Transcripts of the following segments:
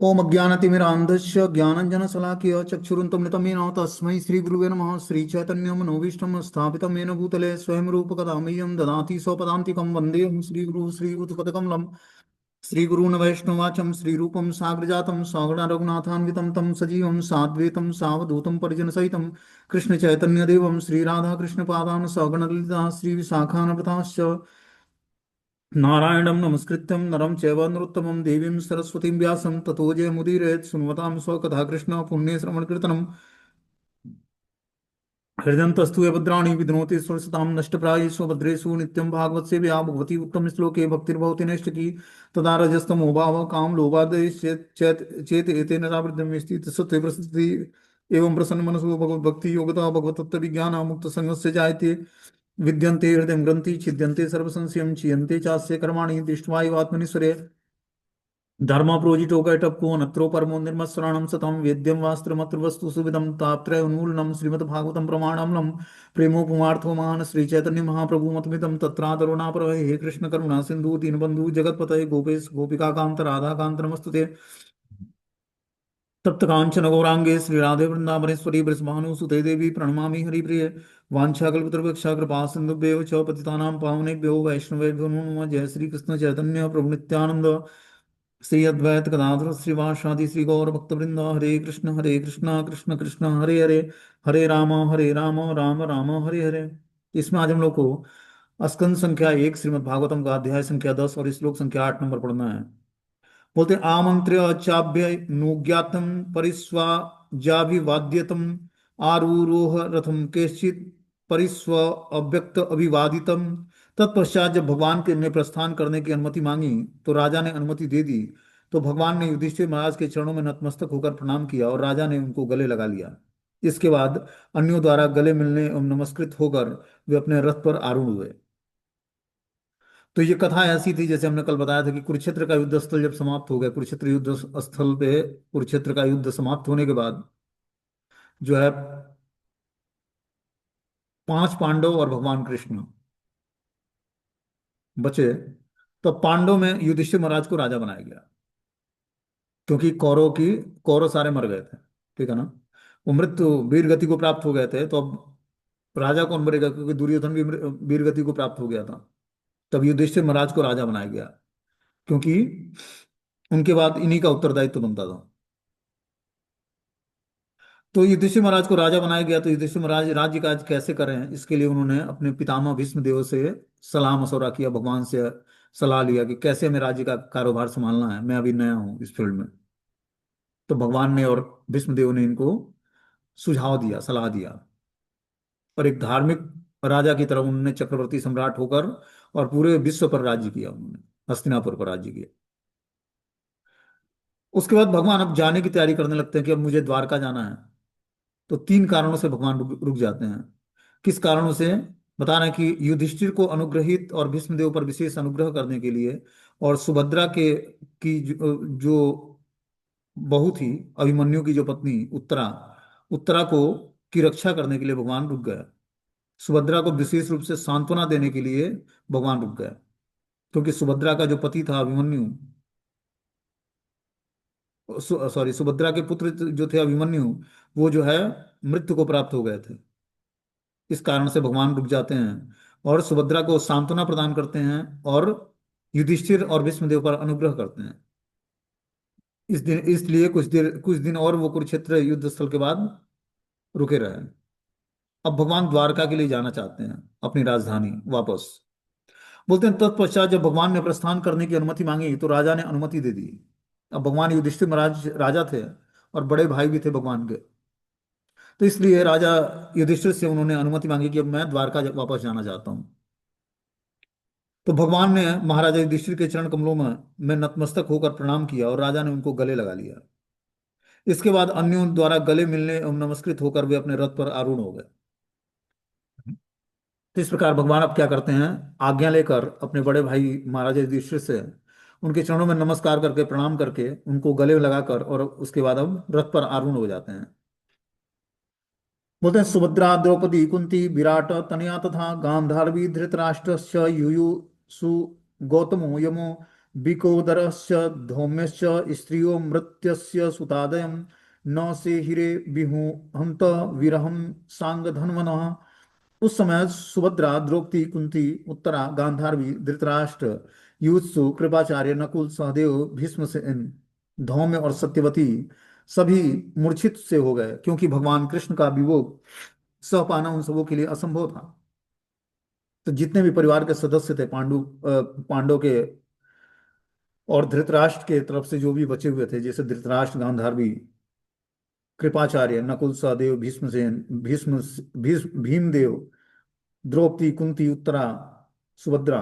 ओम अज्ञानतिमिरान्धस्य ज्ञानञ्जनशलाकया चक्षुरुन्तं येन तस्मै श्रीगुरुवे नमः। श्रीचैतन्यमनोभीष्टं स्थापितं येन भूतले स्वयं रूपकदा मह्यं ददाति स्वपदान्तिकं वन्देऽहं श्रीगुरुः श्रीयुतपदकमलं श्रीगुरून् वैष्णवाचं श्रीरूपं साग्रजातं सगुण रघुनाथान्वितं तं सजीवं साद्वैतं सावधूतं परिजनसहितं कृष्णचैतन्यदेवं श्रीराधाकृष्णपादान् सगणललिता श्रीविशाखान्विताश्च नारायणं नमस्कृत्यं नरं चैव नरोत्तमं देवीं सरस्वतीं व्यासं ततो जयमुदीरयेत् सुन्वतां स्वकथा कृष्ण पुण्यश्रवणकीर्तनं हृदयन्तस्तु भद्राणि विधनोति सरसतां नष्टप्रायेषु भद्रेषु नित्यं भागवत सेवया भगवती उत्तम श्लोके भक्तिर्भवति नैष्टिकी तदा रजस्तमो भावः काम लोभादेश्चेत एतेन रावृद्धमेस्ति तत्सत्त्वे प्रसक्ति एवं प्रसन्न मनसो भगवत भक्ति योगता भगवत तत्व विज्ञान मुक्त संगस्य जायते विद्यन्ते हृदय ग्रंथि छिद्यन्ते सर्वसंशयं क्षीयन्ते चास्य कर्माणि दृष्ट्वा एव आत्मनीश्वरे धर्म प्रोजिटोकैटप्को नत्रो परमो निर्मत्सराणं सतं वेद्यं वास्त्रमत्र वस्तु सुविदं तापत्रय उन्मूलनं श्रीमद्भागवतं प्रमाणमनं प्रेमोपमार्थो महान् श्रीचैतन्य महाप्रभु मतमिदं तत्रादरुणापर हे कृष्ण करुणा सिंधु दीनबंधु जगत्पतये गोपेश गोपिकाकांत राधाकांत नमस्तुते तप्त कांचन गौरांगे श्री राधे वृंदावनेश्वरी ब्रजभानुसुते देवी प्रणमामि हरिप्रिय वाञ्छाकल्पतरुभ्यश्च कृपा सिन्धुभ्यो च पतितानां पावनेभ्यो वैष्णवेभ्यो नमो नमः। जय श्री कृष्ण चैतन्य प्रभु नित्यानंद श्री अद्वैत गदाधर श्रीवासादि श्री गौर भक्तवृंद हरे कृष्ण कृष्ण कृष्ण हरे हरे हरे राम राम राम हरे हरे। इसमें आज हम लोग को स्कंद संख्या 1 श्रीमद् भागवतम का अध्याय संख्या 10 और श्लोक संख्या 8 नंबर पढ़ना है। बोलते हैं, आमंत्र्य चाभ्य नुज्ञातम परिस्वाजाभिवाद्यतम आरूरोह रथम केश्चित परिस्व अव्यक्त अभिवादितम। तत्पश्चात जब भगवान के ने प्रस्थान करने की अनुमति मांगी तो राजा ने अनुमति दे दी। तो भगवान ने युधिष्ठिर महाराज के चरणों में नतमस्तक होकर प्रणाम किया और राजा ने उनको गले लगा लिया। इसके बाद अन्यों द्वारा गले मिलने एवं नमस्कृत होकर वे अपने रथ पर आरूढ़ हुए। तो ये कथा ऐसी थी जैसे हमने कल बताया था कि कुरुक्षेत्र का युद्ध स्थल जब समाप्त हो गया, कुरुक्षेत्र युद्ध स्थल पे कुरुक्षेत्र का युद्ध समाप्त होने के बाद जो है 5 पांडव और भगवान कृष्ण बचे। तो पांडव में युधिष्ठिर महाराज को राजा बनाया गया क्योंकि कौरव सारे मर गए थे। ठीक है ना। वो मृत्यु वीर गति को प्राप्त हो गए थे, तो अब राजा कौन बनेगा, क्योंकि दुर्योधन भी वीर गति को प्राप्त हो गया था। तब युधिष्ठिर महाराज को राजा बनाया गया क्योंकि उनके बाद इन्हीं का उत्तरदायित्व बनता था। तो युधिष्ठिर महाराज को राजा बनाया गया। तो युधिष्ठिर महाराज राज्य काज कैसे करें, इसके लिए उन्होंने अपने पितामह भीष्म देव से सलाह मशवरा किया, भगवान से सलाह लिया कि कैसे हमें राज्य का कारोबार संभालना है, मैं अभी नया हूं इस फील्ड में। तो भगवान ने और भीष्म देव ने इनको सुझाव दिया, सलाह दिया, और एक धार्मिक राजा की तरह उन्होंने चक्रवर्ती सम्राट होकर और पूरे विश्व पर राज्य किया। उन्होंने हस्तिनापुर पर राज्य किया। उसके बाद भगवान अब जाने की तैयारी करने लगते हैं कि अब मुझे द्वारका जाना है। तो 3 कारणों से भगवान रुक जाते हैं। किस कारणों से बता रहे हैं कि युधिष्ठिर को अनुग्रहित और भीष्मदेव पर विशेष अनुग्रह करने के लिए, और सुभद्रा के की जो बहू थी, अभिमन्यु की जो पत्नी उत्तरा, उत्तरा को की रक्षा करने के लिए भगवान रुक गए। सुभद्रा को विशेष रूप से सांत्वना देने के लिए भगवान रुक गए, क्योंकि सुभद्रा का जो पति था अभिमन्यु, सॉरी, सुभद्रा के पुत्र जो थे अभिमन्यु, वो जो है मृत्यु को प्राप्त हो गए थे। इस कारण से भगवान रुक जाते हैं और सुभद्रा को सांत्वना प्रदान करते हैं और युधिष्ठिर और भीष्मदेव पर अनुग्रह करते हैं। इस दिन इसलिए कुछ दिन और वो कुरुक्षेत्र युद्ध स्थल के बाद रुके रहे। अब भगवान द्वारका के लिए जाना चाहते हैं, अपनी राजधानी वापस। बोलते हैं, तत्पश्चात जब भगवान ने प्रस्थान करने की अनुमति मांगी तो राजा ने अनुमति दे दी। अब भगवान युधिष्ठिर महाराज राजा थे और बड़े भाई भी थे भगवान के। तो इसलिए राजा युधिष्ठिर से उन्होंने अनुमति मांगी कि अब मैं द्वारका वापस जाना चाहता हूँ। तो भगवान ने महाराजा युधिष्ठिर के चरण कमलों में नतमस्तक होकर प्रणाम किया और राजा ने उनको गले लगा लिया। इसके बाद अन्यों द्वारा गले मिलने एवं नमस्कृत होकर वे अपने रथ पर आरूढ़ हो गए। तो इस प्रकार भगवान अब क्या करते हैं, आज्ञा लेकर अपने बड़े भाई महाराजा युधिष्ठिर से उनके चरणों में नमस्कार करके प्रणाम करके उनको गले लगाकर और उसके बाद अब रथ पर आरूढ़ हो जाते हैं। बोलते हैं, सुभद्रा द्रौपदी कुंती विराट तनया तथा गांधारवी धृतराष्ट्रस्य युयुषु गौतमो यमो बिकोदरस्य धौम्यश्च स्त्रियो मृत्यस्य सुतादयम् न से हिरे बिहु हंत विरहम सांग धन्वनः। उस समय सुभद्रा, द्रौपदी, कुंती, उत्तरा, गांधारी, धृतराष्ट्र, युत्सु, कृपाचार्य, नकुल, सहदेव, भीष्मसेन, धौम्य और सत्यवती सभी मूर्छित से हो गए, क्योंकि भगवान कृष्ण का वियोग सह पाना उन सबों के लिए असंभव था। तो जितने भी परिवार के सदस्य थे, पांडव के और धृतराष्ट्र के तरफ से जो भी बचे हुए थे, जैसे धृतराष्ट्र, गांधारी, कृपाचार्य, नकुल, सहदेव, भीष्मसेन, भीमदेव, द्रौपदी, कुंती, उत्तरा, सुभद्रा,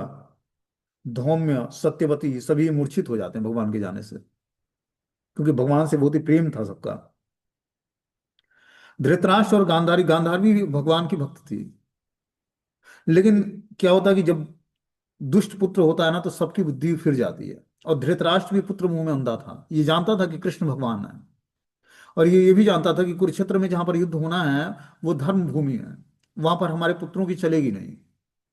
धौम्य, सत्यवती सभी मूर्छित हो जाते हैं भगवान के जाने से, क्योंकि भगवान से बहुत ही प्रेम था सबका। धृतराष्ट्र और गांधारी भी भगवान की भक्त थी। लेकिन क्या होता है कि जब दुष्ट पुत्र होता है ना, तो सबकी बुद्धि फिर जाती है। और धृतराष्ट्र भी पुत्र मुंह में अंधा था, ये जानता था कि कृष्ण भगवान है। और ये भी जानता था कि कुरुक्षेत्र में जहां पर युद्ध होना है, वो धर्म भूमि है, वहां पर हमारे पुत्रों की चलेगी नहीं।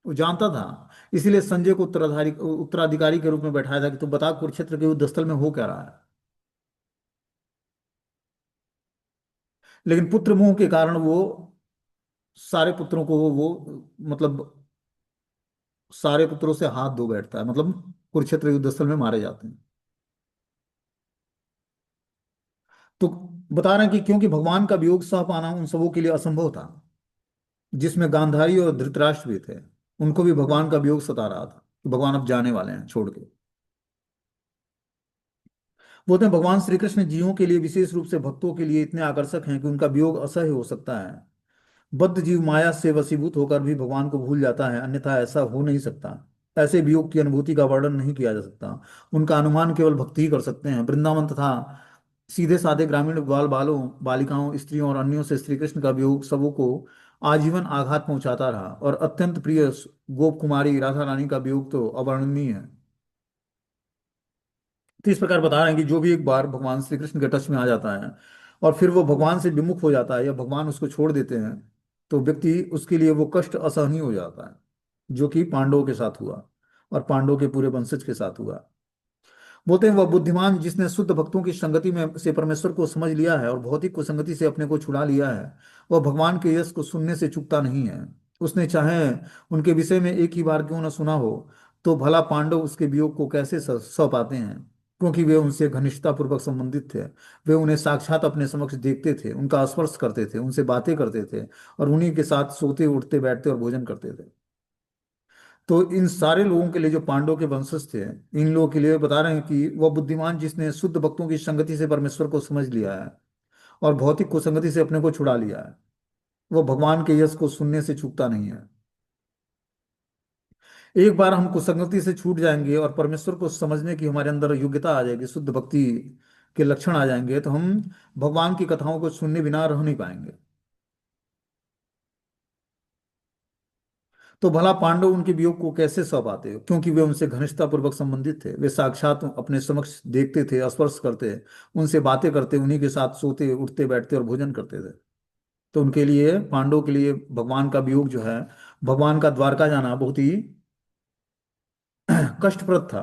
वो जानता था। इसीलिए संजय को उत्तराधिकारी के रूप में बैठाया था कि तू बता कुरुक्षेत्र के युद्ध स्थल में हो क्या रहा है। लेकिन पुत्र मोह के कारण वो सारे पुत्रों को वो मतलब सारे पुत्रों से हाथ धो बैठता है, मतलब कुरुक्षेत्र युद्ध स्थल में मारे जाते हैं। तो बता रहे हैं कि क्योंकि भगवान का वियोग सह पाना उन सबों के लिए असंभव था, जिसमें गांधारी और धृतराष्ट्र भी थे। उनको भी भगवान का वियोग सता रहा था कि भगवान अब जाने वाले हैं छोड़ के। बोलते हैं भगवान श्री कृष्ण जीवों के लिए, विशेष रूप से भक्तों के लिए इतने आकर्षक हैं कि उनका वियोग असह्य हो सकता है। बद्ध जीव माया से वशीभूत होकर भी भगवान को भूल जाता है, अन्यथा ऐसा हो नहीं सकता। ऐसे वियोग की अनुभूति का वर्णन नहीं किया जा सकता। उनका अनुमान केवल भक्ति ही कर सकते हैं। वृंदावन तथा सीधे साधे ग्रामीण बालों, बालिकाओं, स्त्रियों और अन्यों से श्री कृष्ण का वियोग सबों को आजीवन आघात पहुंचाता रहा। और अत्यंत प्रिय गोप कुमारी राधा रानी का वियोग तो अवर्णनीय है। तो इस प्रकार बता रहे हैं कि जो भी एक बार भगवान श्री कृष्ण के टच में आ जाता है और फिर वो भगवान से विमुख हो जाता है या भगवान उसको छोड़ देते हैं, तो व्यक्ति, उसके लिए वो कष्ट असहनीय हो जाता है, जो कि पांडवों के साथ हुआ और पांडवों के पूरे वंशज के साथ हुआ। बोलते हैं वह बुद्धिमान जिसने शुद्ध भक्तों की संगति में से परमेश्वर को समझ लिया है और भौतिक कुसंगति से अपने को छुड़ा लिया है, वह भगवान के यश को सुनने से चूकता नहीं है। उसने चाहे उनके विषय में एक ही बार क्यों न सुना हो, तो भला पांडव उसके वियोग को कैसे सह पाते हैं, क्योंकि वे उनसे घनिष्ठता पूर्वक संबंधित थे। वे उन्हें साक्षात अपने समक्ष देखते थे, उनका स्पर्श करते थे, उनसे बातें करते थे और उन्हीं के साथ सोते, उठते, बैठते और भोजन करते थे। तो इन सारे लोगों के लिए, जो पांडवों के वंशज थे, इन लोगों के लिए बता रहे हैं कि वह बुद्धिमान जिसने शुद्ध भक्तों की संगति से परमेश्वर को समझ लिया है और भौतिक कुसंगति से अपने को छुड़ा लिया है, वह भगवान के यश को सुनने से चूकता नहीं है। एक बार हम कुसंगति से छूट जाएंगे और परमेश्वर को समझने की हमारे अंदर योग्यता आ जाएगी, शुद्ध भक्ति के लक्षण आ जाएंगे, तो हम भगवान की कथाओं को सुनने बिना रह नहीं पाएंगे। तो भला पांडव उनके वियोग को कैसे सह पाते हो, क्योंकि वे उनसे घनिष्ठता पूर्वक संबंधित थे। वे साक्षात अपने समक्ष देखते थे, स्पर्श करते, उनसे बातें करते, उन्हीं के साथ सोते, उठते, बैठते और भोजन करते थे। तो उनके लिए, पांडवों के लिए भगवान का वियोग जो है, भगवान का द्वारका जाना बहुत ही कष्टप्रद था।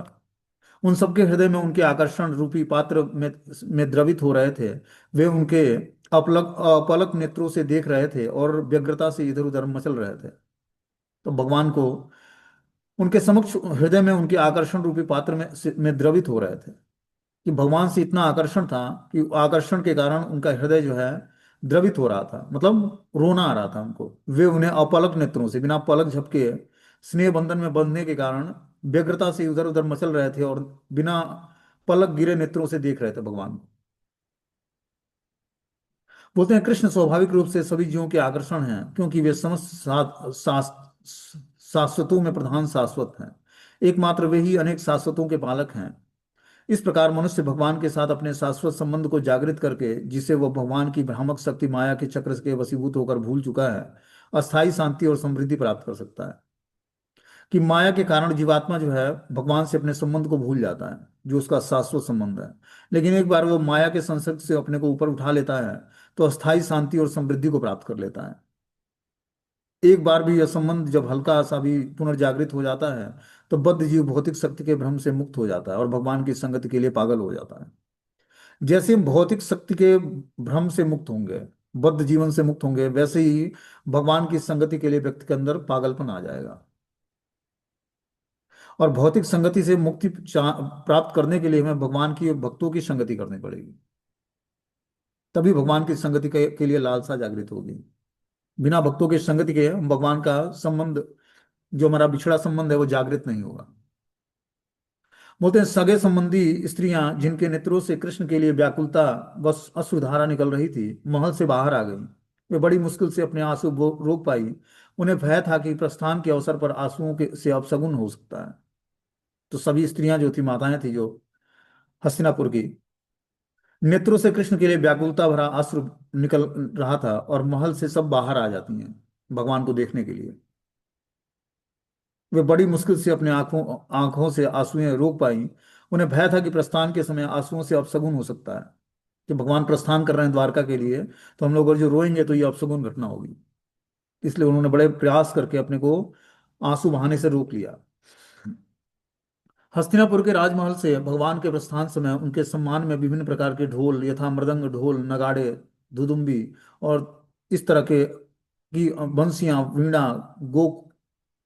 उन सबके हृदय में उनके आकर्षण रूपी पात्र में द्रवित हो रहे थे। वे उनके अपलक नेत्रों से देख रहे थे और व्यग्रता से इधर उधर मचल रहे थे। तो भगवान को उनके समक्ष हृदय में उनके आकर्षण रूपी पात्र में द्रवित हो रहे थे, कि भगवान से इतना आकर्षण था कि आकर्षण के कारण उनका हृदय जो है द्रवित हो रहा था, मतलब रोना आ रहा था उनको। वे उन्हें अपलक नेत्रों से, बिना पलक झपके, स्नेह बंधन में बंधने के कारण व्यग्रता से इधर उधर मचल रहे थे और बिना पलक गिरे नेत्रों से देख रहे थे भगवान को। बोलते हैं कृष्ण स्वाभाविक रूप से सभी जीवों के आकर्षण हैं, क्योंकि वे समस्त शाश्वतों में प्रधान शाश्वत हैं। एकमात्र वे ही अनेक शाश्वतों के पालक हैं। इस प्रकार मनुष्य भगवान के साथ अपने शाश्वत संबंध को जागृत करके, जिसे वह भगवान की भ्रामक शक्ति माया के चक्र के वशीभूत होकर भूल चुका है, अस्थायी शांति और समृद्धि प्राप्त कर सकता है। कि माया के कारण जीवात्मा जो है भगवान से अपने संबंध को भूल जाता है, जो उसका शाश्वत संबंध है। लेकिन एक बार वो माया के संसर्ग से अपने को ऊपर उठा लेता है, तो अस्थायी शांति और समृद्धि को प्राप्त कर लेता है। एक बार भी यह संबंध जब हल्का सा भी पुनर्जागृत हो जाता है, तो बद्ध जीव भौतिक शक्ति के भ्रम से मुक्त हो जाता है और भगवान की संगति के लिए पागल हो जाता है। जैसे हम भौतिक शक्ति के भ्रम से मुक्त होंगे, बद्ध जीवन से मुक्त होंगे, वैसे ही भगवान की संगति के लिए व्यक्ति के अंदर पागलपन आ जाएगा। और भौतिक संगति से मुक्ति प्राप्त करने के लिए हमें भगवान की भक्तों की संगति करनी पड़ेगी। तभी भगवान की संगति के लिए लालसा जागृत होगी। बिना भक्तों की संगति के हम भगवान का संबंध, जो हमारा बिछड़ा संबंध है, वो जागृत नहीं होगा। बोलते हैं सगे संबंधी स्त्रियां जिनके नेत्रों से कृष्ण के लिए व्याकुलता बस अश्रुधारा निकल रही थी, महल से बाहर आ गई। वे बड़ी मुश्किल से अपने आंसू रोक पाई। उन्हें भय था कि प्रस्थान के अवसर पर आंसुओं के से अपशगुन हो सकता है। तो सभी स्त्रियां जो थी, माताएं थी जो हस्तिनापुर की, नेत्रों से कृष्ण के लिए व्याकुलता भरा अश्रु निकल रहा था और महल से सब बाहर आ जाती हैं भगवान को देखने के लिए। वे बड़ी मुश्किल से अपने आंखों आंखों से आंसुएं रोक पाई। उन्हें भय था कि प्रस्थान के समय आंसुओं से अपशगुन हो सकता है, कि भगवान प्रस्थान कर रहे हैं द्वारका के लिए, तो हम लोग अगर जो रोएंगे तो ये अपशगुन घटना होगी। इसलिए उन्होंने बड़े प्रयास करके अपने को आंसू बहाने से रोक लिया। हस्तिनापुर के राजमहल से भगवान के प्रस्थान समय उनके सम्मान में विभिन्न प्रकार के ढोल, यथा मृदंग, ढोल, नगाड़े, दुदुम्बी और इस तरह के की बंसियां, वीणा, गो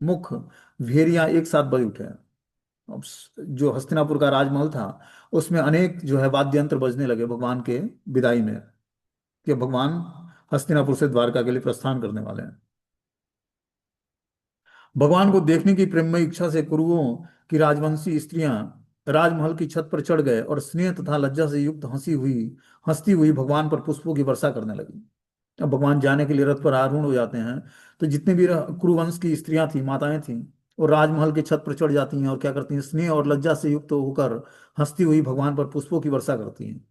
मुख, भेरियां एक साथ बज उठे। अब जो हस्तिनापुर का राजमहल था, उसमें अनेक जो है वाद्य यंत्र बजने लगे भगवान के विदाई में, कि भगवान हस्तिनापुर से द्वारका के लिए प्रस्थान करने वाले हैं। भगवान को देखने की प्रेममय इच्छा से कुरुओं की राजवंशी स्त्रियां राजमहल की छत पर चढ़ गए और स्नेह तथा लज्जा से युक्त हंसती हुई भगवान पर पुष्पों की वर्षा करने लगी। अब भगवान जाने के लिए रथ पर आरूढ़ हो जाते हैं, तो जितने भी कुरुवंश की स्त्रियां थी, माताएं थीं, वो राजमहल की छत पर चढ़ जाती हैं और क्या करती हैं, स्नेह और लज्जा से युक्त होकर हंसती हुई भगवान पर पुष्पों की वर्षा करती हैं।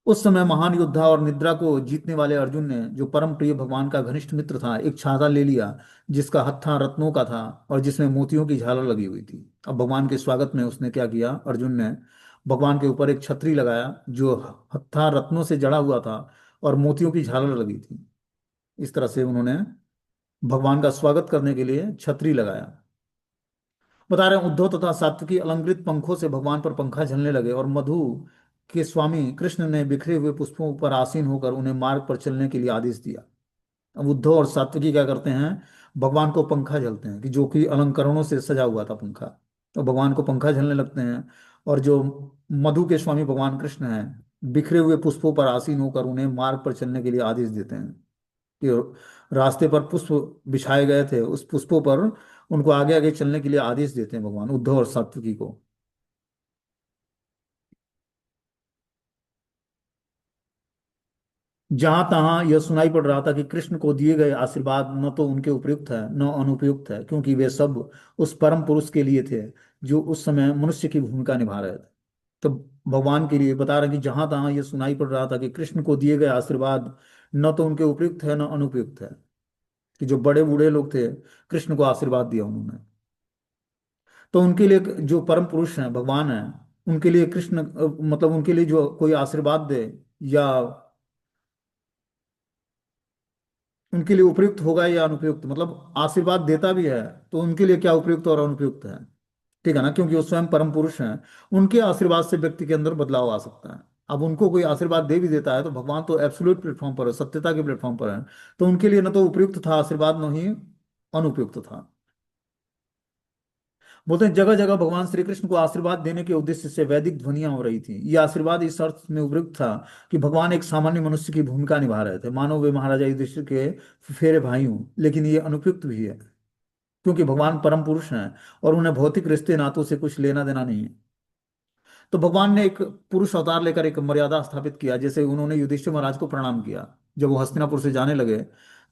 उस समय महान योद्धा और निद्रा को जीतने वाले अर्जुन ने, जो परम प्रिय भगवान का घनिष्ठ मित्र था, एक छाता ले लिया जिसका हत्था रत्नों का था और जिसमें मोतियों की झालर लगी हुई थी। अब भगवान के स्वागत में उसने क्या किया, अर्जुन ने भगवान के ऊपर एक छतरी लगाया जो हत्था रत्नों से जड़ा हुआ था और मोतियों की झालर लगी थी। इस तरह से उन्होंने भगवान का स्वागत करने के लिए छतरी लगाया। बता रहे हैं उद्धव तथा सात्विकी अलंकृत पंखों से भगवान पर पंखा झलने लगे और मधु के स्वामी कृष्ण ने बिखरे हुए पुष्पों पर आसीन होकर उन्हें मार्ग पर चलने के लिए आदेश दिया। अब उद्धव और सात्विकी क्या करते हैं, भगवान को पंखा झलते हैं, कि जो कि अलंकरणों से सजा हुआ था पंखा, तो भगवान को पंखा झलने लगते हैं। और जो मधु के स्वामी भगवान कृष्ण हैं, बिखरे हुए पुष्पों पर आसीन होकर उन्हें मार्ग पर चलने के लिए आदेश देते हैं, कि रास्ते पर पुष्प बिछाए गए थे, उस पुष्पों पर उनको आगे आगे चलने के लिए आदेश देते हैं भगवान उद्धव और सात्विकी को। जहां तहां यह सुनाई पड़ रहा था कि कृष्ण को दिए गए आशीर्वाद न तो उनके उपयुक्त है न अनुपयुक्त है, क्योंकि वे सब उस परम पुरुष के लिए थे जो उस समय मनुष्य की भूमिका निभा रहे थे। तो भगवान के लिए बता रहे हैं कि जहां तहां यह सुनाई पड़ रहा था कि कृष्ण को दिए गए आशीर्वाद न तो उनके उपयुक्त है न अनुपयुक्त है, कि जो बड़े बूढ़े लोग थे, कृष्ण को आशीर्वाद दिया उन्होंने, तो उनके लिए जो परम पुरुष हैं, भगवान हैं, उनके लिए कृष्ण मतलब उनके लिए जो कोई आशीर्वाद दे या उनके लिए उपयुक्त होगा या अनुपयुक्त, मतलब आशीर्वाद देता भी है तो उनके लिए क्या उपयुक्त और अनुपयुक्त है। ठीक है ना, क्योंकि वो स्वयं परम पुरुष हैं। उनके आशीर्वाद से व्यक्ति के अंदर बदलाव आ सकता है। अब उनको कोई आशीर्वाद दे भी देता है तो भगवान तो एब्सोल्यूट प्लेटफॉर्म पर है, सत्यता के प्लेटफॉर्म पर है, तो उनके लिए न तो उपयुक्त था आशीर्वाद, न ही अनुपयुक्त था। बोलते हैं जगह जगह भगवान श्री कृष्ण को आशीर्वाद देने के उद्देश्य से वैदिक ध्वनियां हो रही थी। ये आशीर्वाद इस अर्थ में उपयुक्त था कि भगवान एक सामान्य मनुष्य की भूमिका निभा रहे थे, मानो वे महाराजा युधिष्ठिर के फेरे भाई हों। लेकिन ये अनुपयुक्त भी है, क्योंकि भगवान परम पुरुष हैं और उन्हें भौतिक रिश्ते नातों से कुछ लेना देना नहीं है। तो भगवान ने एक पुरुष अवतार लेकर एक मर्यादा स्थापित किया। जैसे उन्होंने युधिष्ठिर महाराज को प्रणाम किया जब वो हस्तिनापुर से जाने लगे,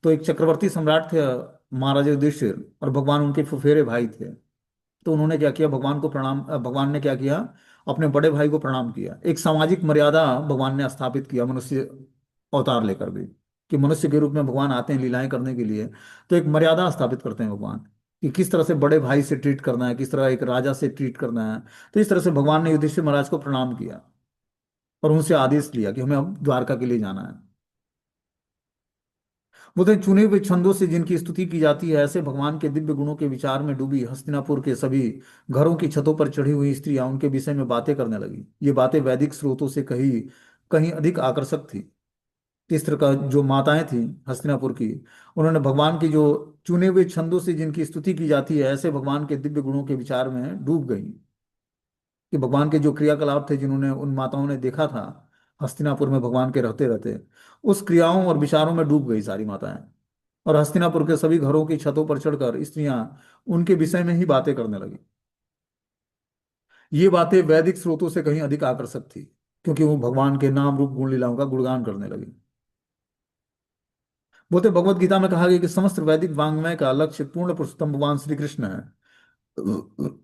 तो एक चक्रवर्ती सम्राट थे महाराजा युधिष्ठिर, और भगवान उनके फुफेरे भाई थे। तो उन्होंने क्या किया, भगवान ने क्या किया, अपने बड़े भाई को प्रणाम किया। एक सामाजिक मर्यादा भगवान ने स्थापित किया मनुष्य अवतार लेकर भी, कि मनुष्य के रूप में भगवान आते हैं लीलाएं करने के लिए, तो एक मर्यादा स्थापित करते हैं भगवान, कि किस तरह से बड़े भाई से ट्रीट करना है, किस तरह एक राजा से ट्रीट करना है। तो इस तरह से भगवान ने युधिष्ठिर महाराज को प्रणाम किया। और उनसे आदेश लिया कि हमें अब द्वारका के लिए जाना है। बोलते हैं, चुने हुए छंदों से जिनकी स्तुति की जाती है, ऐसे भगवान के दिव्य गुणों के विचार में डूबी हस्तिनापुर के सभी घरों की छतों पर चढ़ी हुई स्त्रियां उनके विषय में बातें करने लगी। ये बातें वैदिक स्रोतों से कहीं कहीं अधिक आकर्षक थी। इस तरह का जो माताएं थी हस्तिनापुर की, उन्होंने भगवान की जो चुने हुए छंदों से जिनकी स्तुति की जाती है, ऐसे भगवान के दिव्य गुणों के विचार में डूब गई। कि भगवान के जो क्रियाकलाप थे, जिन्होंने उन माताओं ने देखा था हस्तिनापुर में भगवान के रहते रहते, उस क्रियाओं और विचारों में डूब गई सारी माताएं। और हस्तिनापुर के सभी घरों की छतों पर चढ़कर स्त्रियां उनके विषय में ही बातें करने लगी। ये बातें वैदिक स्रोतों से कहीं अधिक आकर्षक थी, क्योंकि वो भगवान के नाम रूप गुण लीलाओं का गुणगान करने लगी। बोलते भगवत गीता में कहा गया कि समस्त वैदिक वांग्मय का लक्ष्य पूर्ण पुरुषोत्तम भगवान श्री कृष्ण है।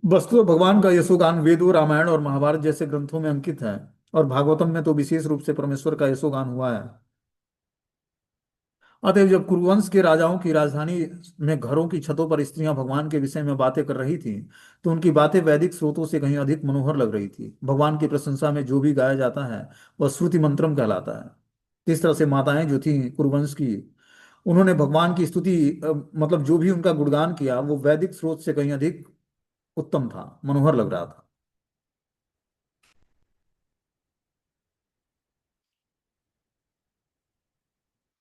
वस्तु भगवान का यशोगान वेदों, रामायण और महाभारत जैसे ग्रंथों में अंकित है। और भागवतम में तो विशेष रूप से परमेश्वर का यशोगान हुआ है। अतएव जब कुरुवंश के राजाओं की राजधानी में घरों की छतों पर स्त्रियां भगवान के विषय में बातें कर रही थीं, तो उनकी बातें वैदिक स्रोतों से कहीं अधिक मनोहर लग रही थी। भगवान की प्रशंसा में जो भी गाया जाता है वह श्रुति मंत्रम कहलाता है। इस तरह से माताएं जो थी कुरुवंश की, उन्होंने भगवान की स्तुति मतलब जो भी उनका गुणगान किया, वो वैदिक स्रोत से कहीं अधिक उत्तम था, मनोहर लग रहा था।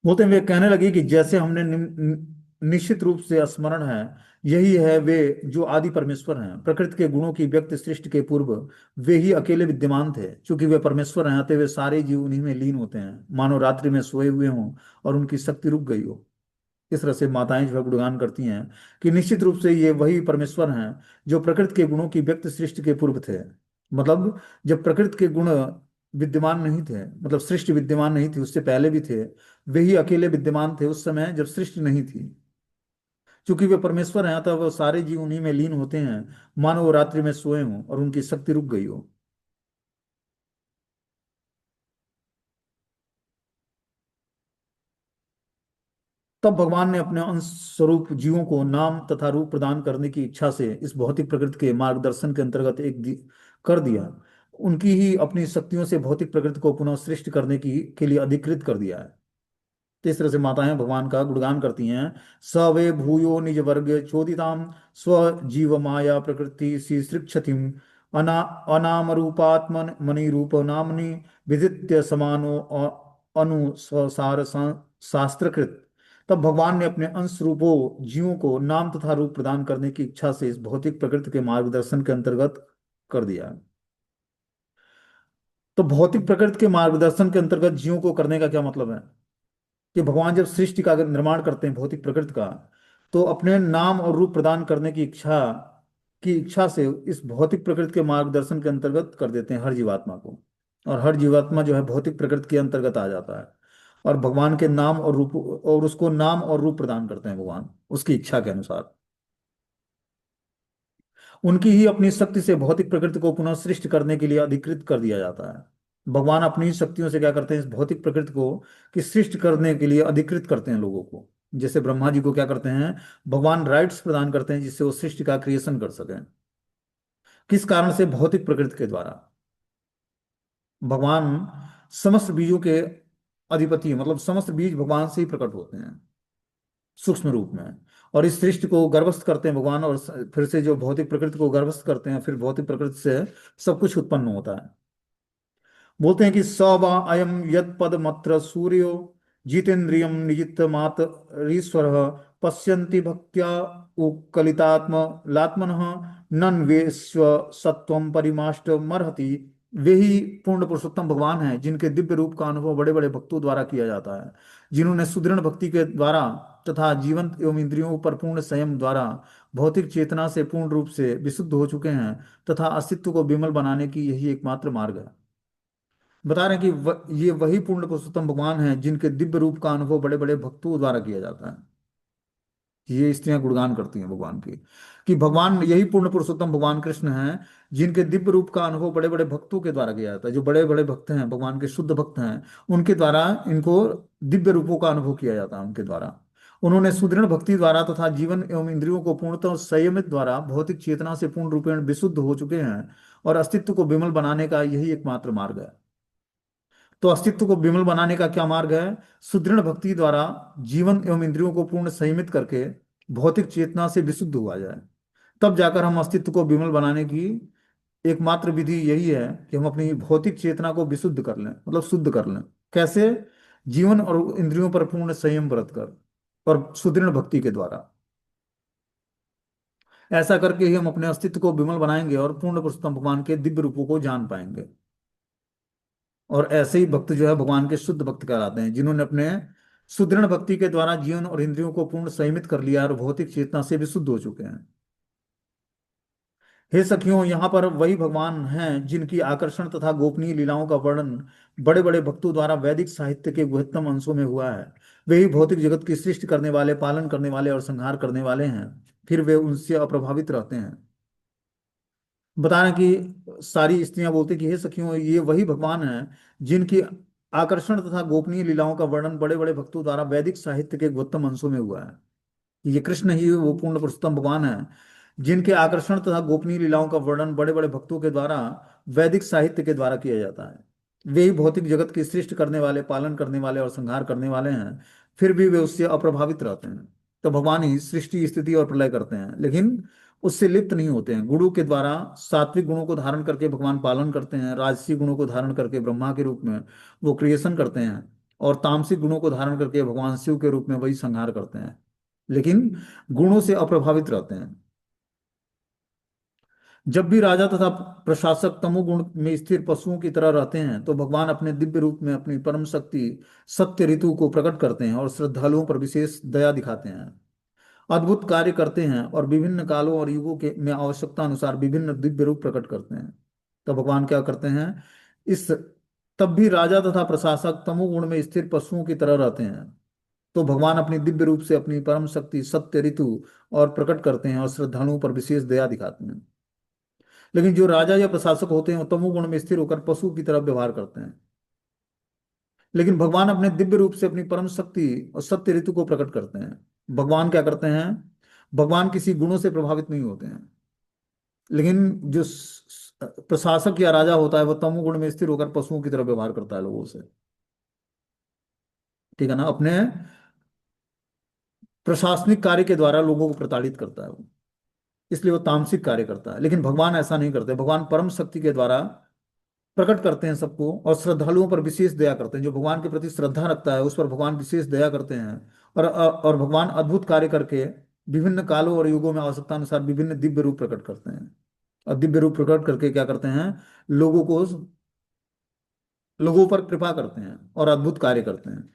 बोलते हैं, वे कहने लगी कि जैसे हमने निश्चित रूप से स्मरण है, यही है वे जो आदि परमेश्वर हैं। प्रकृति के गुणों की व्यक्त सृष्टि के पूर्व वे ही अकेले विद्यमान थे। क्योंकि वे परमेश्वर हैं, अतः वे सारे जीव उन्हीं में लीन होते हैं, मानो रात्रि में सोए हुए हों और उनकी शक्ति रुक गई हो। इस तरह से माताएं जो है गुणगान करती हैं कि निश्चित रूप से ये वही परमेश्वर हैं जो प्रकृति के गुणों की व्यक्त सृष्टि के पूर्व थे। मतलब जब प्रकृति के गुण विद्यमान नहीं थे, मतलब सृष्टि विद्यमान नहीं थी, उससे पहले भी थे। वे ही अकेले विद्यमान थे उस समय जब सृष्टि नहीं थी। क्योंकि वे परमेश्वर हैं, अतः वो सारे जीव उन्हीं में लीन होते हैं, मानो वो रात्रि में सोए हों और उनकी शक्ति रुक गई हो। तब भगवान ने अपने अंश स्वरूप जीवों को नाम तथा रूप प्रदान करने की इच्छा से इस भौतिक प्रकृति के मार्गदर्शन के अंतर्गत कर दिया। उनकी ही अपनी शक्तियों से भौतिक प्रकृति को पुनः सृष्टि करने की के लिए अधिकृत कर दिया है। तो इस तरह से माताएं भगवान का गुणगान करती हैं। स वे भूयो निज वर्ग चोदिताम स्व जीव माया प्रकृति शिक्षतिम अना अनाम रूपात्मन मणि रूप नामनि विदित्य समानो अनु स्वसार शास्त्रकृत। तब भगवान ने अपने अंश रूपों जीवों को नाम तथा रूप प्रदान करने की इच्छा से इस भौतिक प्रकृति के मार्गदर्शन के अंतर्गत कर दिया। तो भौतिक प्रकृति के मार्गदर्शन के अंतर्गत जीवों को करने का क्या मतलब है? कि भगवान जब सृष्टि का अगर निर्माण करते हैं भौतिक प्रकृति का, तो अपने नाम और रूप प्रदान करने की इच्छा से इस भौतिक प्रकृति के मार्गदर्शन के अंतर्गत कर देते हैं हर जीवात्मा को। और हर जीवात्मा जो है भौतिक प्रकृति के अंतर्गत आ जाता है। और भगवान के नाम और रूप और उसको नाम और रूप प्रदान करते हैं भगवान उसकी इच्छा के अनुसार। उनकी ही अपनी शक्ति से भौतिक प्रकृति को पुनः सृष्टि करने के लिए अधिकृत कर दिया जाता है। भगवान अपनी ही शक्तियों से क्या करते हैं, इस भौतिक प्रकृति को कि सृष्टि करने के लिए अधिकृत करते हैं लोगों को। जैसे ब्रह्मा जी को क्या करते हैं, भगवान राइट्स प्रदान करते हैं जिससे वो सृष्टि का क्रिएशन कर सकें। किस कारण से? भौतिक प्रकृति के द्वारा। भगवान समस्त बीजों के अधिपति हैं, मतलब समस्त बीज भगवान से ही प्रकट होते हैं सूक्ष्म रूप में। और इस सृष्टि को गर्भस्थ करते हैं भगवान, और फिर से जो भौतिक प्रकृति को गर्भस्थ करते हैं, फिर भौतिक प्रकृति से सब कुछ उत्पन्न होता है। बोलते हैं कि स वा अयम यद पद मत्र सूर्यो जितेन्द्रियम निजित मात ईश्वर पश्यन्ति भक्त्या उक्कलितात्म लात्मनः नन वेश्व सत्वम परिमाष्ट मर्हति। वे ही पूर्ण पुरुषोत्तम भगवान हैं जिनके दिव्य रूप का अनुभव बड़े बड़े भक्तों द्वारा किया जाता है, जिन्होंने सुदृढ़ भक्ति के द्वारा तथा जीवंत एवं इंद्रियों पर पूर्ण संयम द्वारा भौतिक चेतना से पूर्ण रूप से विशुद्ध हो चुके हैं तथा अस्तित्व को विमल बनाने की यही एकमात्र मार्ग है। बता रहे हैं कि ये वही पूर्ण पुरुषोत्तम भगवान हैं जिनके दिव्य रूप का अनुभव बड़े बड़े भक्तों द्वारा किया जाता है। ये स्त्रियां गुणगान करती हैं भगवान की कि भगवान यही पूर्ण पुरुषोत्तम भगवान कृष्ण हैं जिनके दिव्य रूप का अनुभव बड़े बड़े भक्तों के द्वारा किया जाता है। जो बड़े बड़े भक्त हैं, भगवान के शुद्ध भक्त हैं, उनके द्वारा इनको दिव्य रूपों का अनुभव किया जाता है। उनके द्वारा उन्होंने सुदृढ़ भक्ति द्वारा तथा जीवन एवं इंद्रियों को पूर्णतः संयमित द्वारा भौतिक चेतना से पूर्ण रूपेण विशुद्ध हो चुके हैं, और अस्तित्व को विमल बनाने का यही एकमात्र मार्ग है। तो अस्तित्व को विमल बनाने का क्या मार्ग है? सुदृढ़ भक्ति द्वारा जीवन एवं इंद्रियों को पूर्ण संयमित करके भौतिक चेतना से विशुद्ध हुआ जाए। तब जाकर हम अस्तित्व को विमल बनाने की एकमात्र विधि यही है कि हम अपनी भौतिक चेतना को विशुद्ध कर लें, मतलब शुद्ध कर लें। कैसे? जीवन और इंद्रियों पर पूर्ण संयम बरत कर और सुदृढ़ भक्ति के द्वारा। ऐसा करके ही हम अपने अस्तित्व को विमल बनाएंगे और पूर्ण पुरुषोत्तम भगवान के दिव्य रूपों को जान पाएंगे। और ऐसे ही भक्त जो है भगवान के शुद्ध भक्त कहलाते हैं, जिन्होंने अपने सुदृढ़ भक्ति के द्वारा जीवन और इंद्रियों को पूर्ण संयमित कर लिया और भौतिक चेतना से भी शुद्ध हो चुके हैं। हे सखियों, यहाँ पर वही भगवान हैं जिनकी आकर्षण तथा गोपनीय लीलाओं का वर्णन बड़े बड़े भक्तों द्वारा वैदिक साहित्य के गुह्यतम अंशों में हुआ है। वे ही भौतिक जगत की सृष्टि करने वाले, पालन करने वाले और संहार करने वाले हैं। फिर वे उनसे अप्रभावित रहते हैं। बता रहे हैं कि सारी स्त्रियां बोलती कि हे सखियों, ये वही भगवान हैं जिनकी आकर्षण तथा गोपनीय लीलाओं का वर्णन बड़े बड़े भक्तों द्वारा वैदिक साहित्य के गुह्यतम अंशों में हुआ है। ये कृष्ण ही वो पूर्ण पुरुषोत्तम भगवान है जिनके आकर्षण तथा गोपनीय लीलाओं का वर्णन बड़े बड़े भक्तों के द्वारा वैदिक साहित्य के द्वारा किया जाता है। वे ही भौतिक जगत की सृष्टि करने वाले, पालन करने वाले और संहार करने वाले हैं। फिर भी वे उससे अप्रभावित रहते हैं। तो भगवान ही सृष्टि, स्थिति और प्रलय करते हैं, लेकिन उससे लिप्त नहीं होते हैं। गुरु के द्वारा सात्विक गुणों को धारण करके भगवान पालन करते हैं, राजसी गुणों को धारण करके ब्रह्मा के रूप में वो क्रिएशन करते हैं, और तामसिक गुणों को धारण करके भगवान शिव के रूप में वही संहार करते हैं, लेकिन गुणों से अप्रभावित रहते हैं। जब भी राजा तथा प्रशासक तमोगुण में स्थिर पशुओं की तरह रहते हैं, तो भगवान अपने दिव्य रूप में अपनी परम शक्ति सत्य ऋतु को प्रकट करते हैं और श्रद्धालुओं पर विशेष दया दिखाते हैं, अद्भुत कार्य करते हैं और विभिन्न कालों और युगों के में आवश्यकता अनुसार विभिन्न दिव्य रूप प्रकट करते हैं। तो भगवान क्या करते हैं? इस तब भी राजा तथा प्रशासक तमोगुण में स्थिर पशुओं की तरह रहते हैं, तो भगवान अपनी दिव्य रूप से अपनी परम शक्ति सत्य ऋतु और प्रकट करते हैं और श्रद्धालुओं पर विशेष दया दिखाते हैं। लेकिन जो राजा या प्रशासक होते हैं वो तमोगुण में स्थिर होकर पशु की तरह व्यवहार करते हैं। लेकिन भगवान अपने दिव्य रूप से अपनी परम शक्ति और सत्य ऋतु को प्रकट करते हैं। भगवान क्या करते हैं? भगवान किसी गुणों से प्रभावित नहीं होते हैं। लेकिन जो प्रशासक या राजा होता है वो तमोगुण में स्थिर होकर पशुओं की तरह व्यवहार करता है लोगों से। ठीक है ना? अपने प्रशासनिक कार्य के द्वारा लोगों को प्रताड़ित करता है वो, इसलिए वो तामसिक कार्य करता है। लेकिन भगवान ऐसा नहीं करते। भगवान परम शक्ति के द्वारा प्रकट करते हैं सबको और श्रद्धालुओं पर विशेष दया करते हैं। जो भगवान के प्रति श्रद्धा रखता है उस पर भगवान विशेष दया करते हैं। और भगवान अद्भुत कार्य करके विभिन्न कालों और युगों में आवश्यकता अनुसार विभिन्न दिव्य रूप प्रकट करते हैं। और दिव्य रूप प्रकट करके क्या करते हैं? लोगों को, लोगों पर कृपा करते हैं और अद्भुत कार्य करते हैं।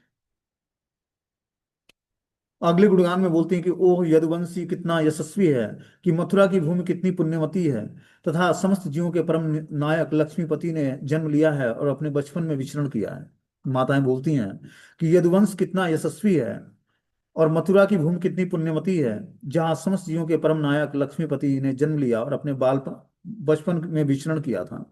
अगले गुणगान में बोलते हैं कि ओह यदुवंशी कितना यशस्वी है, कि मथुरा की भूमि कितनी पुण्यवती है, तथा समस्त जीवों के परम नायक लक्ष्मीपति ने जन्म लिया है और अपने बचपन में विचरण किया है। माताएं बोलती हैं कि यदुवंश कितना यशस्वी है और मथुरा की भूमि कितनी पुण्यवती है, जहाँ समस्त जीवों के परम नायक लक्ष्मीपति ने जन्म लिया और अपने बाल बचपन में विचरण किया था।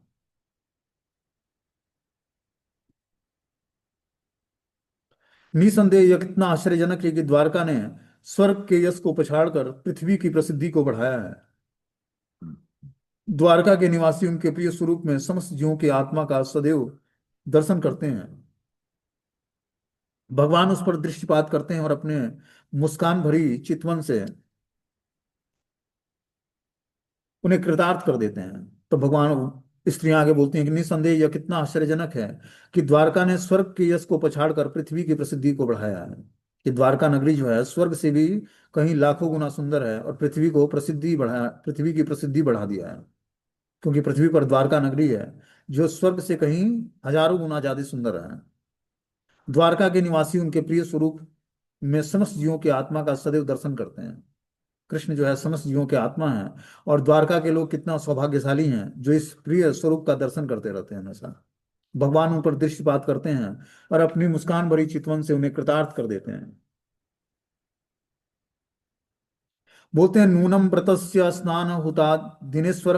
निसंदेह यह कितना आश्चर्यजनक है कि द्वारका ने स्वर्ग के यश को पछाड़कर पृथ्वी की प्रसिद्धि को बढ़ाया है। द्वारका के निवासी उनके प्रिय स्वरूप में समस्त जीवों की आत्मा का सदैव दर्शन करते हैं। भगवान उस पर दृष्टिपात करते हैं और अपने मुस्कान भरी चितवन से उन्हें कृतार्थ कर देते हैं। तो भगवान, स्त्रियां आगे बोलती हैं कि निसंदेह यह कितना आश्चर्यजनक है कि द्वारका ने स्वर्ग के यश को पछाड़कर पृथ्वी की प्रसिद्धि को बढ़ाया है। कि द्वारका नगरी जो है स्वर्ग से भी कहीं लाखों गुना सुंदर है और पृथ्वी की प्रसिद्धि बढ़ा दिया है। क्योंकि पृथ्वी पर द्वारका नगरी है जो स्वर्ग से कहीं हजारों गुना ज्यादा सुंदर है। द्वारका के निवासी उनके प्रिय स्वरूप में समस्त जीवों की आत्मा का सदैव दर्शन करते हैं। कृष्ण जो है समस्त जीवों की आत्मा है, और द्वारका के लोग कितना सौभाग्यशाली हैं जो इस प्रिय स्वरूप का दर्शन करते रहते हैं हमेशा। भगवान उन पर दृष्टिपात करते हैं और अपनी मुस्कान भरी चितवन से उन्हें कृतार्थ कर देते हैं। बोलते हैं नूनम व्रतस्य स्नान हुता दिनेश्वर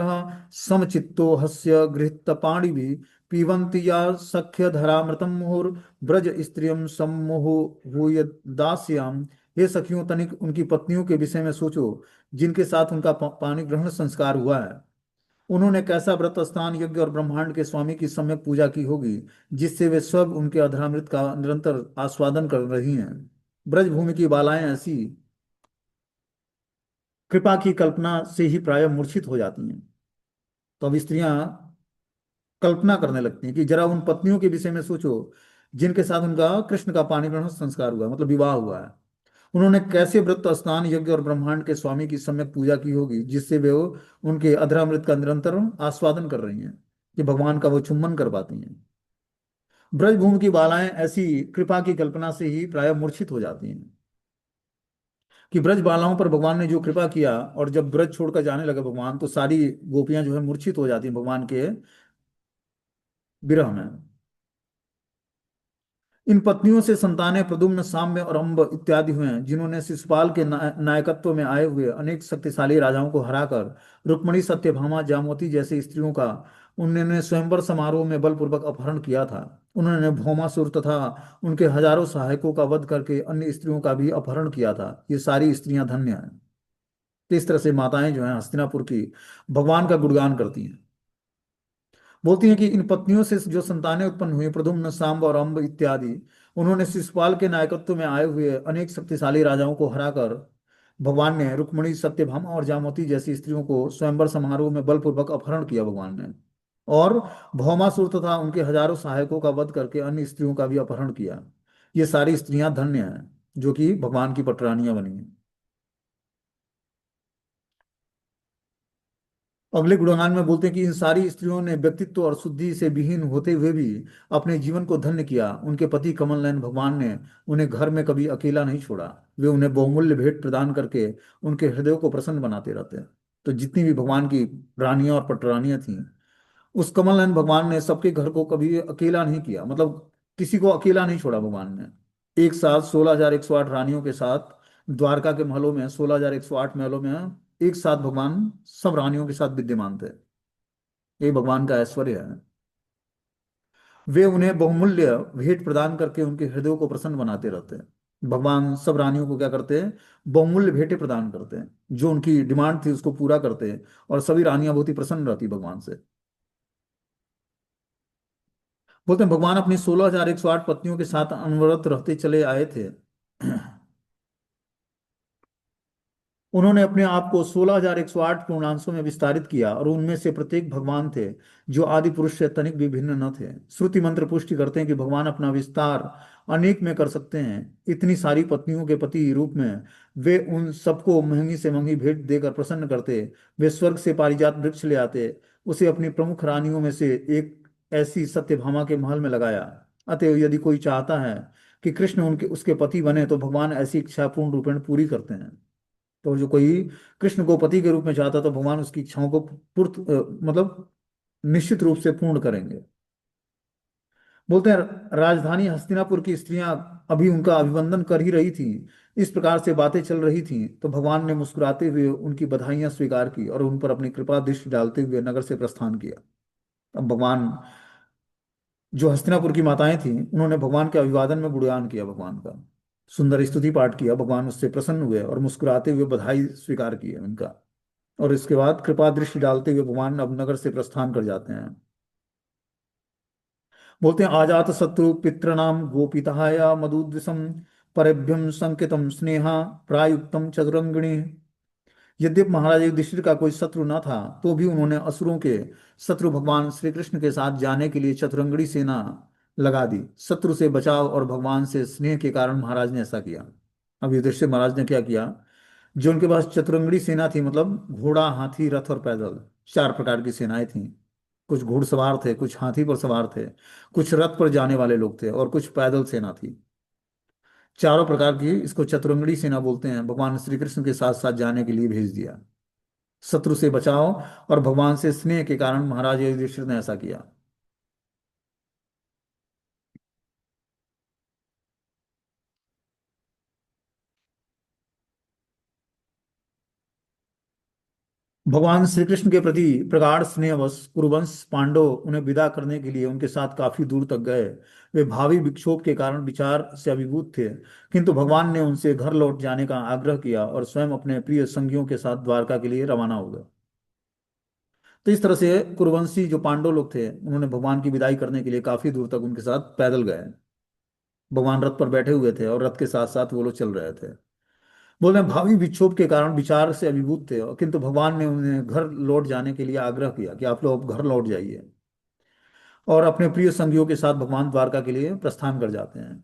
समचित्तो हस्य गृहीत पाणी भी पीबंती या सख्य धरामृतम मुहुर ब्रज स्त्रियम सम्मोह दास्याम। हे सखियों, तनिक उनकी पत्नियों के विषय में सोचो जिनके साथ उनका पानी ग्रहण संस्कार हुआ है। उन्होंने कैसा व्रत, स्नान, यज्ञ और ब्रह्मांड के स्वामी की सम्यक पूजा की होगी, जिससे वे सब उनके अधरामृत का निरंतर आस्वादन कर रही हैं। ब्रजभूमि की बालाएं ऐसी कृपा की कल्पना से ही प्रायः मूर्छित हो जाती हैं। तो अब स्त्रियां कल्पना करने लगती हैं कि जरा उन पत्नियों के विषय में सोचो जिनके साथ उनका कृष्ण का पाणी ग्रहण संस्कार हुआ, मतलब विवाह हुआ है। उन्होंने कैसे व्रत, स्नान, यज्ञ और ब्रह्मांड के स्वामी की सम्यक पूजा की होगी, जिससे वे वो उनके अधरामृत का निरंतर आस्वादन कर रही हैं, कि भगवान का वो चुम्बन कर पाती हैं। ब्रजभूमि की बालाएं ऐसी कृपा की कल्पना से ही प्रायः मूर्छित हो जाती हैं कि ब्रज बालाओं पर भगवान ने जो कृपा किया, और जब ब्रज छोड़कर जाने लगे भगवान, तो सारी गोपियां जो है मूर्छित हो जाती हैं भगवान के विरह में। इन पत्नियों से संतानें प्रद्युम्न, साम्य और अम्ब इत्यादि हुए हैं, जिन्होंने शिशुपाल के नायकत्व में आए हुए अनेक शक्तिशाली राजाओं को हराकर रुक्मिणी, सत्यभामा, जामवती जैसी स्त्रियों का उन्होंने स्वयंवर समारोह में बलपूर्वक अपहरण किया था। उन्होंने भौमासुर तथा उनके हजारों सहायकों का वध करके अन्य स्त्रियों का भी अपहरण किया था। ये सारी स्त्रियां धन्य हैं। तो इस तरह से माताएं जो हैं हस्तिनापुर की भगवान का गुणगान करती हैं। बोलती हैं कि इन पत्नियों से जो संतानें उत्पन्न हुई, प्रद्युम्न, सांब और अम्ब इत्यादि, उन्होंने शिशुपाल के नायकत्व में आए हुए अनेक शक्तिशाली राजाओं को हराकर भगवान ने रुक्मिणी, सत्यभामा और जामवती जैसी स्त्रियों को स्वयंवर समारोह में बलपूर्वक अपहरण किया भगवान ने। और भौमासुर तथा उनके हजारों सहायकों का वध करके अन्य स्त्रियों का भी अपहरण किया। ये सारी स्त्रियां धन्य हैं जो कि भगवान की पटरानियां बनी हैं। अगले गुणगान में बोलते हैं कि इन सारी स्त्रियों ने व्यक्तित्व और शुद्धि से विहीन होते हुए भी अपने जीवन को धन्य किया। उनके पति कमल नयन भगवान ने उन्हें घर में कभी अकेला नहीं छोड़ा। वे उन्हें बहुमूल्य भेंट प्रदान करके उनके हृदय को प्रसन्न बनाते रहते हैं। तो जितनी भी भगवान की रानियां और पटरानियां थीं, उस कमल नयन भगवान ने सबके घर को कभी अकेला नहीं किया, मतलब किसी को अकेला नहीं छोड़ा भगवान ने। एक साथ 16,108 रानियों के साथ द्वारका के महलों में, 16,108 महलों में एक साथ भगवान सब रानियों के साथ विद्यमान थे। ये भगवान का ऐश्वर्य है। वे उन्हें बहुमूल्य भेंट प्रदान करके उनके हृदयों को प्रसन्न बनाते रहते हैं। भगवान सब रानियों को क्या करते हैं, बहुमूल्य भेंटें प्रदान करते हैं, जो उनकी डिमांड थी उसको पूरा करते हैं। और सभी रानियां बहुत ही प्रसन्न रहती भगवान से। बोलते हैं भगवान अपनी 16,108 पत्नियों के साथ अनवरत रहते चले आए थे। उन्होंने अपने आप को 16,108 पूर्णांशों में विस्तारित किया, और उनमें से प्रत्येक भगवान थे जो आदि पुरुष से तनिक भी भिन्न न थे। श्रुति मंत्र पुष्टि करते हैं कि भगवान अपना विस्तार अनेक में कर सकते हैं। इतनी सारी पत्नियों के पति रूप में वे उन सबको महंगी से महंगी भेंट देकर प्रसन्न करते। वे स्वर्ग से पारिजात वृक्ष ले आते, उसे अपनी प्रमुख रानियों में से एक ऐसी सत्यभामा के महल में लगाया। अतएव यदि कोई चाहता है कि कृष्ण उनके उसके पति बने, तो भगवान ऐसी इच्छा पूर्ण रूपेण पूरी करते हैं। तो जो कोई कृष्ण को पति के रूप में चाहता, तो भगवान उसकी इच्छाओं को मतलब निश्चित रूप से पूर्ण करेंगे। बोलते हैं राजधानी हस्तिनापुर की स्त्रियां अभी उनका अभिवंदन कर ही रही थी। इस प्रकार से बातें चल रही थीं, तो भगवान ने मुस्कुराते हुए उनकी बधाइयां स्वीकार की और उन पर अपनी कृपा दृष्टि डालते हुए नगर से प्रस्थान किया। अब भगवान, जो हस्तिनापुर की माताएं थीं, उन्होंने भगवान के अभिवादन में गुणगान किया भगवान का, सुंदर स्तुति पाठ किया। भगवान उससे प्रसन्न हुए और मुस्कुराते हुए बधाई स्वीकार की है उनका। और इसके बाद कृपा दृष्टि डालते हुए भगवान अब नगर से प्रस्थान कर जाते हैं। बोलते हैं आजात शत्रु पितृणाम गोपिताया मधुद्विषम परेभ्यम संकेतम स्नेहा प्रायुक्तम चतुरंगिणी। यद्यपि महाराज युधिष्ठिर का कोई शत्रु न था, तो भी उन्होंने असुरों के शत्रु भगवान श्री कृष्ण के साथ जाने के लिए चतुरंगड़ी सेना लगा दी। शत्रु से बचाव और भगवान से स्नेह के कारण महाराज ने ऐसा किया। अब युधिष्ठिर महाराज ने क्या किया, जो उनके पास चतुरंगड़ी सेना थी, मतलब घोड़ा, हाथी, रथ और पैदल, चार प्रकार की सेनाएं थीं। कुछ घुड़सवार थे, कुछ हाथी पर सवार थे, कुछ रथ पर जाने वाले लोग थे, और कुछ पैदल सेना थी। चारों प्रकार की इसको चतुरंगड़ी सेना बोलते हैं। भगवान श्री कृष्ण के साथ साथ जाने के लिए भेज दिया। शत्रु से बचाव और भगवान से स्नेह के कारण महाराज युधिष्ठिर ने ऐसा किया। भगवान श्री कृष्ण के प्रति प्रगाढ़ स्नेहवश कुरुवंश पांडव उन्हें विदा करने के लिए उनके साथ काफी दूर तक गए। वे भावी विक्षोभ के कारण विचार से अभिभूत थे, किंतु भगवान ने उनसे घर लौट जाने का आग्रह किया और स्वयं अपने प्रिय संगियों के साथ द्वारका के लिए रवाना हो गए। तो इस तरह से कुरुवंशी जो पांडव लोग थे, उन्होंने भगवान की विदाई करने के लिए काफी दूर तक उनके साथ पैदल गए। भगवान रथ पर बैठे हुए थे और रथ के साथ साथ वो लोग चल रहे थे। बोल रहे हैं, भावी विक्षोभ के कारण विचार से अभिभूत थे, किंतु भगवान ने उन्हें घर लौट जाने के लिए आग्रह किया कि आप लोग घर लौट जाइए, और अपने प्रिय संगियों के साथ भगवान द्वारका के लिए प्रस्थान कर जाते हैं।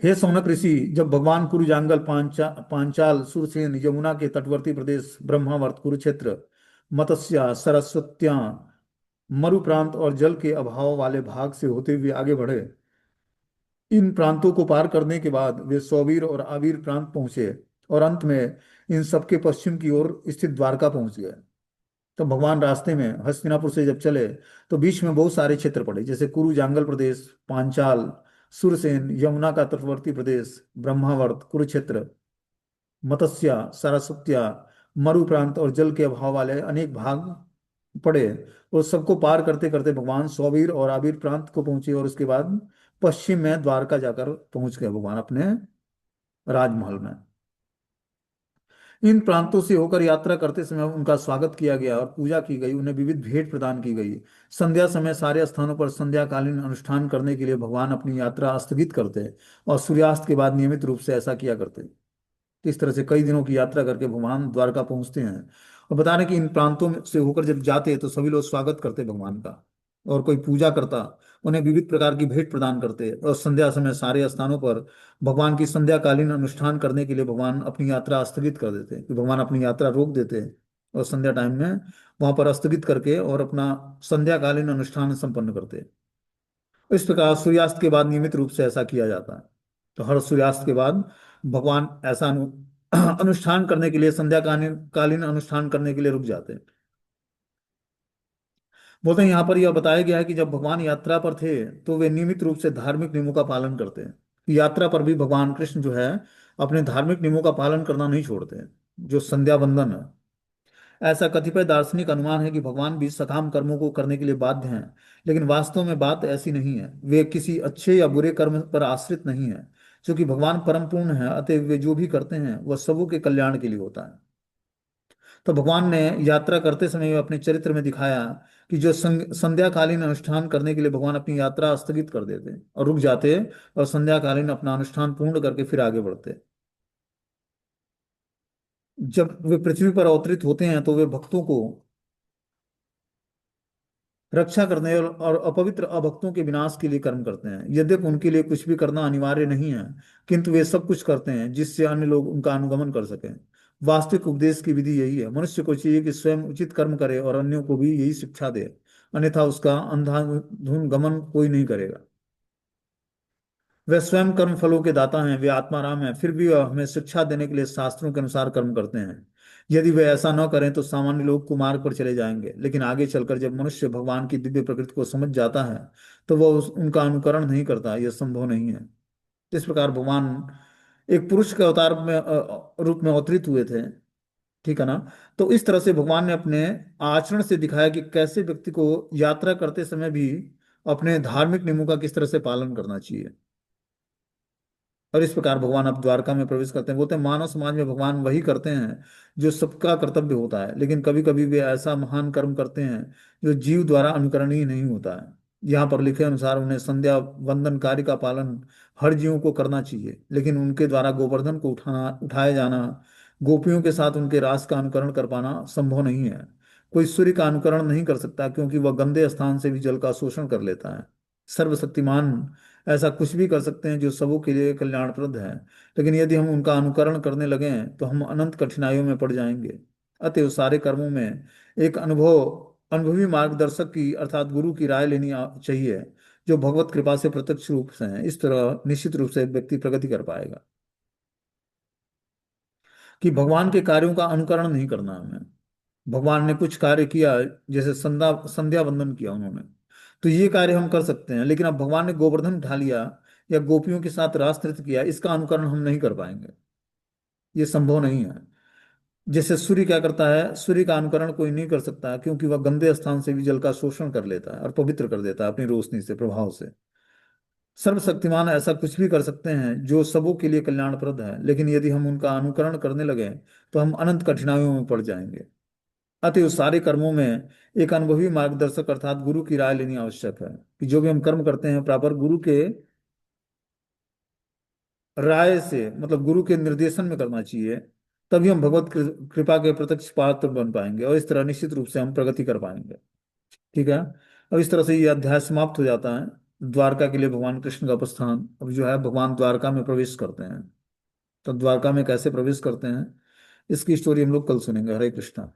हे सौनक ऋषि, जब भगवान कुरुजांगल पांचाल सुरसेन यमुना के तटवर्ती प्रदेश ब्रह्मावर्त कुरुक्षेत्र मत्स्य सरस्वत्या मरु प्रांत और जल के अभाव वाले भाग से होते हुए आगे बढ़े, इन प्रांतों को पार करने के बाद वे सौवीर और आवीर प्रांत पहुंचे, और अंत में इन सबके पश्चिम की ओर स्थित द्वारका पहुंच गए। तो भगवान रास्ते में हस्तिनापुर से जब चले, तो बीच में बहुत सारे क्षेत्र पड़े, जैसे कुरु जांगल प्रदेश, पांचाल, सुरसेन, यमुना का तटवर्ती प्रदेश, ब्रह्मावर्त, कुरुक्षेत्र, मत्स्य, सरस्वत्या, मरु प्रांत और जल के अभाव वाले अनेक भाग पड़े। और सबको पार करते करते भगवान सौवीर और आबिर प्रांत को पहुंचे, और उसके बाद पश्चिम में द्वारका जाकर पहुंच गए भगवान अपने राजमहल में। इन प्रांतों से होकर यात्रा करते समय उनका स्वागत किया गया और पूजा की गई, उन्हें विविध भेंट प्रदान की गई। संध्या समय सारे स्थानों पर संध्याकालीन अनुष्ठान करने के लिए भगवान अपनी यात्रा स्थगित करते, और सूर्यास्त के बाद नियमित रूप से ऐसा किया करते। तो इस तरह से कई दिनों की यात्रा करके भगवान द्वारका पहुंचते हैं। और बता रहे कि इन प्रांतों में से होकर जब जाते तो सभी लोग स्वागत करते भगवान का, और कोई पूजा करता, उन्हें विविध प्रकार की भेंट प्रदान करते, और संध्या समय सारे स्थानों पर भगवान की संध्याकालीन अनुष्ठान करने के लिए भगवान अपनी यात्रा स्थगित कर देते, कि भगवान अपनी यात्रा रोक देते, और संध्या टाइम में वहां पर स्थगित करके और अपना संध्याकालीन अनुष्ठान संपन्न करते। इस प्रकार सूर्यास्त के बाद नियमित रूप से ऐसा किया जाता है। तो हर सूर्यास्त के बाद भगवान ऐसा अनुष्ठान करने के लिए, संध्याकालीन कालीन अनुष्ठान करने के लिए रुक जाते हैं। बोलते हैं यहाँ पर यह बताया गया है कि जब भगवान यात्रा पर थे तो वे नियमित रूप से धार्मिक नियमों का पालन करते हैं। यात्रा पर भी भगवान कृष्ण जो है अपने धार्मिक नियमों का पालन करना नहीं छोड़ते हैं, जो संध्या बंदन है। ऐसा कतिपय दार्शनिक अनुमान है कि भगवान भी सकाम कर्मों को करने के लिए बाध्य हैं, लेकिन वास्तव में बात ऐसी नहीं है। वे किसी अच्छे या बुरे कर्म पर आश्रित नहीं है, क्योंकि भगवान परम पूर्ण है, अतः वे जो भी करते हैं वह सबों के कल्याण के लिए होता है। तो भगवान ने यात्रा करते समय अपने चरित्र में दिखाया कि जो संध्याकालीन अनुष्ठान करने के लिए भगवान अपनी यात्रा स्थगित कर देते और रुक जाते, और संध्याकालीन अपना अनुष्ठान पूर्ण करके फिर आगे बढ़ते। जब वे पृथ्वी पर अवतरित होते हैं तो वे भक्तों को रक्षा करने और अपवित्र अभक्तों के विनाश के लिए कर्म करते हैं। यद्यपि उनके लिए कुछ भी करना अनिवार्य नहीं है, किंतु वे सब कुछ करते हैं जिससे अन्य लोग उनका अनुगमन कर सकें। वास्तविक उपदेश की विधि यही है। मनुष्य को चाहिए कि स्वयं उचित कर्म करे और अन्यों को भी यही शिक्षा दे, अन्यथा उसका अंधाधुंध गमन कोई नहीं करेगा। वे स्वयं कर्म फलों के दाता हैं, वे आत्माराम हैं, फिर भी वह हमें शिक्षा देने के लिए शास्त्रों के अनुसार कर्म करते हैं। यदि वे ऐसा न करें तो सामान्य लोग कुमार्ग पर चले जाएंगे, लेकिन आगे चलकर जब मनुष्य भगवान की दिव्य प्रकृति को समझ जाता है तो वह उनका अनुकरण नहीं करता, यह संभव नहीं है। इस प्रकार भगवान एक पुरुष के अवतार में रूप में अवतरित हुए थे, ठीक है ना। तो इस तरह से भगवान ने अपने आचरण से दिखाया कि कैसे व्यक्ति को यात्रा करते समय भी अपने धार्मिक नियमों का किस तरह से पालन करना चाहिए। और इस प्रकार भगवान अब द्वारका में प्रवेश करते हैं। बोलते हैं मानव समाज में भगवान वही करते हैं जो सबका कर्तव्य होता है, लेकिन कभी कभी वे ऐसा महान कर्म करते हैं जो जीव द्वारा अनुकरणीय नहीं होता है। यहाँ पर लिखे अनुसार उन्हें संध्या वंदन कार्य का पालन हर जीवों को करना चाहिए, लेकिन उनके द्वारा गोवर्धन को उठाया जाना, गोपियों के साथ उनके रास का अनुकरण कर पाना संभव नहीं है। कोई सूर्य का अनुकरण नहीं कर सकता, क्योंकि वह गंदे स्थान से भी जल का शोषण कर लेता है। सर्वशक्तिमान ऐसा कुछ भी कर सकते हैं जो सबों के लिए कल्याणप्रद है, लेकिन यदि हम उनका अनुकरण करने लगे तो हम अनंत कठिनाइयों में पड़ जाएंगे। अतएव सारे कर्मों में एक अनुभवी मार्गदर्शक की अर्थात गुरु की राय लेनी चाहिए, जो भगवत कृपा से प्रत्यक्ष रूप से है। इस तरह निश्चित रूप से व्यक्ति प्रगति कर पाएगा। कि भगवान के कार्यों का अनुकरण नहीं करना हमें। भगवान ने कुछ कार्य किया, जैसे संध्या संध्या वंदन किया उन्होंने, तो ये कार्य हम कर सकते हैं, लेकिन अब भगवान ने गोवर्धन उठा लिया या गोपियों के साथ रास नृत्य किया, इसका अनुकरण हम नहीं कर पाएंगे, ये संभव नहीं है। जैसे सूर्य क्या करता है, सूर्य का अनुकरण कोई नहीं कर सकता, क्योंकि वह गंदे स्थान से भी जल का शोषण कर लेता है और पवित्र कर देता है अपनी रोशनी से, प्रभाव से। सर्वशक्तिमान ऐसा कुछ भी कर सकते हैं जो सबों के लिए कल्याणप्रद है, लेकिन यदि हम उनका अनुकरण करने लगे तो हम अनंत कठिनाइयों में पड़ जाएंगे। अतः सारे कर्मों में एक अनुभवी मार्गदर्शक अर्थात गुरु की राय लेनी आवश्यक है, कि जो भी हम कर्म करते हैं प्रॉपर गुरु के राय से, मतलब गुरु के निर्देशन में करना चाहिए। तभी हम भगवत कृपा के प्रत्यक्ष पात्र बन पाएंगे, और इस तरह निश्चित रूप से हम प्रगति कर पाएंगे। ठीक है। अब इस तरह से ये अध्याय समाप्त हो जाता है। द्वारका के लिए भगवान कृष्ण का प्रस्थान। अब जो है भगवान द्वारका में प्रवेश करते हैं। तो द्वारका में कैसे प्रवेश करते हैं, इसकी स्टोरी हम लोग कल सुनेंगे। हरे कृष्णा।